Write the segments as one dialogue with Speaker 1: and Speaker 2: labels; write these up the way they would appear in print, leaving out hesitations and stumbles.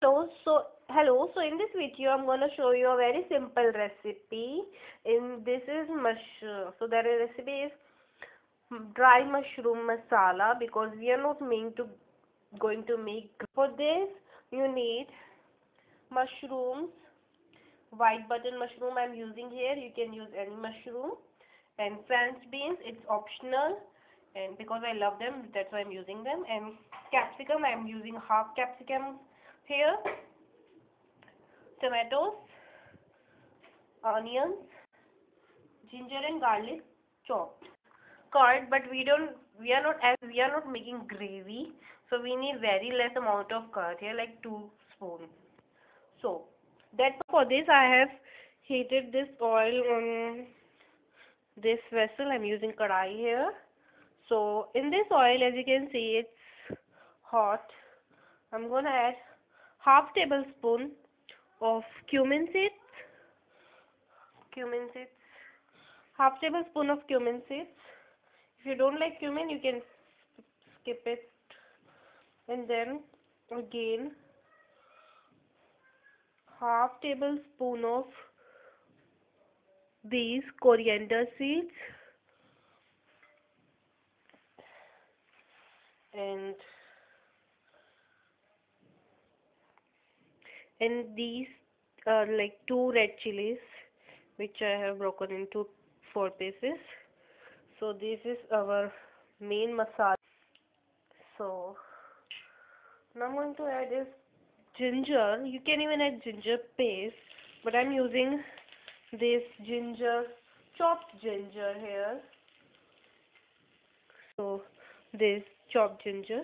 Speaker 1: Hello. So in this video, I'm gonna show you a very simple recipe. This is mushroom. So the recipe is dry mushroom masala because we are not going to make. For this, you need mushrooms, white button mushroom. I'm using here. You can use any mushroom, and French beans. It's optional, and because I love them, that's why I'm using them. And capsicum. I'm using half capsicum here. Tomatoes, onions, ginger and garlic chopped. Curd, but we are not making gravy, so we need very less amount of curd here, like 2 spoons. So that for this I have heated this oil on this vessel. I'm using kadai here. So in this oil, as you can see, it's hot. I'm gonna add half tablespoon of cumin seeds. Cumin seeds. Half tablespoon of cumin seeds. If you don't like cumin, you can skip it. And then again half tablespoon of these coriander seeds, and these are like 2 red chilies which I have broken into 4 pieces. So this is our main masala. So now I'm going to add this ginger. You can even add ginger paste, but I'm using this chopped ginger here. So this chopped ginger,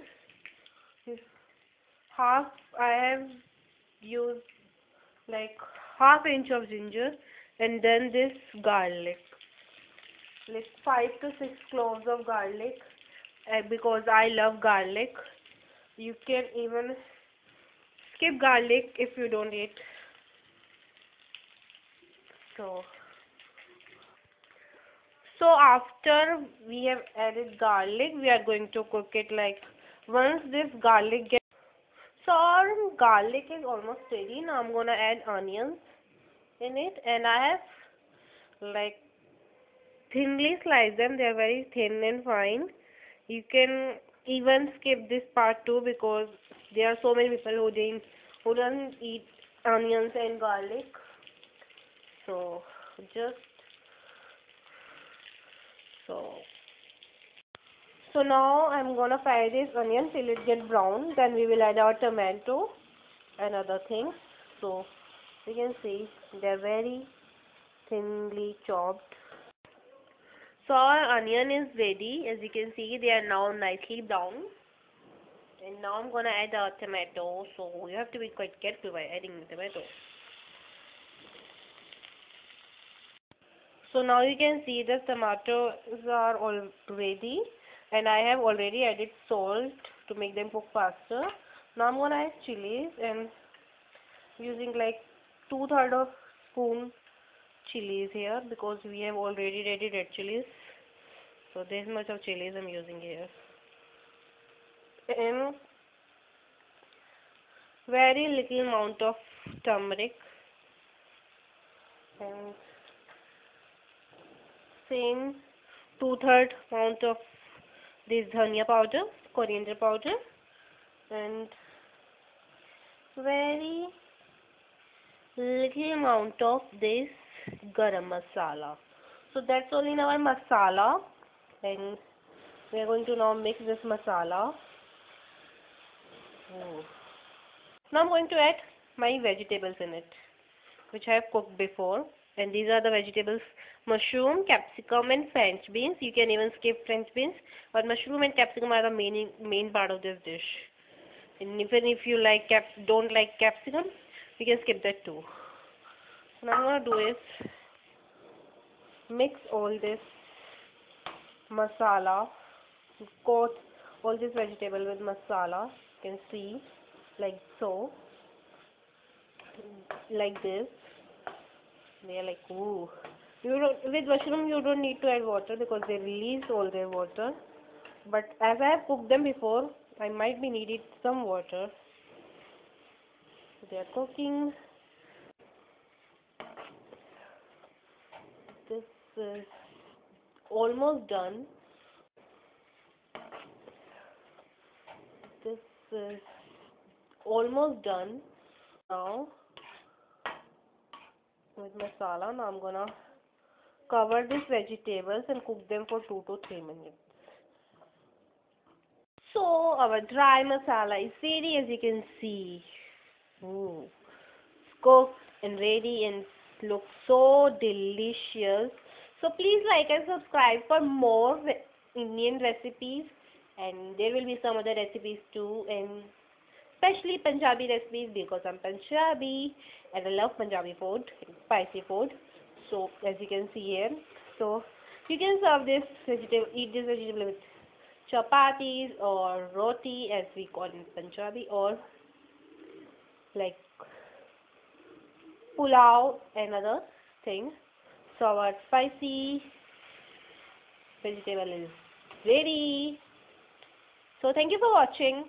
Speaker 1: half I have used like half inch of ginger, and then this garlic, like 5 to 6 cloves of garlic, because I love garlic. You can even skip garlic if you don't eat. So after we have added garlic, we are going to cook it like once this garlic gets. So our garlic is almost ready. Now I'm gonna add onions in it, and I have like thinly sliced them. They are very thin and fine. You can even skip this part too, because there are so many people who don't eat onions and garlic. So just so so now I'm gonna fry this onion till it get brown. Then we will add our tomato and other things. So you can see they're very thinly chopped. So our onion is ready. As you can see, they are now nicely brown. And now I'm gonna add our tomato. So you have to be quite careful by adding the tomato. So now you can see the tomatoes are all ready, and I have already added salt to make them cook faster. Now I'm gonna add chilies, and using like 2/3 of spoon chilies here, because we have already added red chilies. So this much of chilies I'm using here, and very little amount of turmeric, and same 2/3 amount of this dhania powder, coriander powder, and very little amount of this garam masala. So that's all in our masala, and we are going to now mix this masala. Oh. Now I'm going to add my vegetables in it, which I have cooked before. And these are the vegetables: mushroom, capsicum and French beans. You can even skip French beans, but mushroom and capsicum are the main part of this dish. And even if you don't like capsicum, you can skip that too. So now what I'm gonna do is mix all this masala, coat all this vegetable with masala. You can see like so, like this. They are like, ooh. With mushroom you don't need to add water because they release all their water. But as I have cooked them before, I might be needed some water. They are cooking. This is almost done. This is almost done. Now with masala, now I'm gonna cover these vegetables and cook them for 2 to 3 minutes. So our dry masala is ready, as you can see. Ooh. It's cooked and ready and looks so delicious. So please like and subscribe for more Indian recipes, and there will be some other recipes too, and especially Punjabi recipes because I'm Punjabi and I love Punjabi food, spicy food. So as you can see here, so you can serve this vegetable, eat this vegetable with chapatis or roti as we call in Punjabi, or like pulao and other things. So our spicy vegetable is ready. So thank you for watching.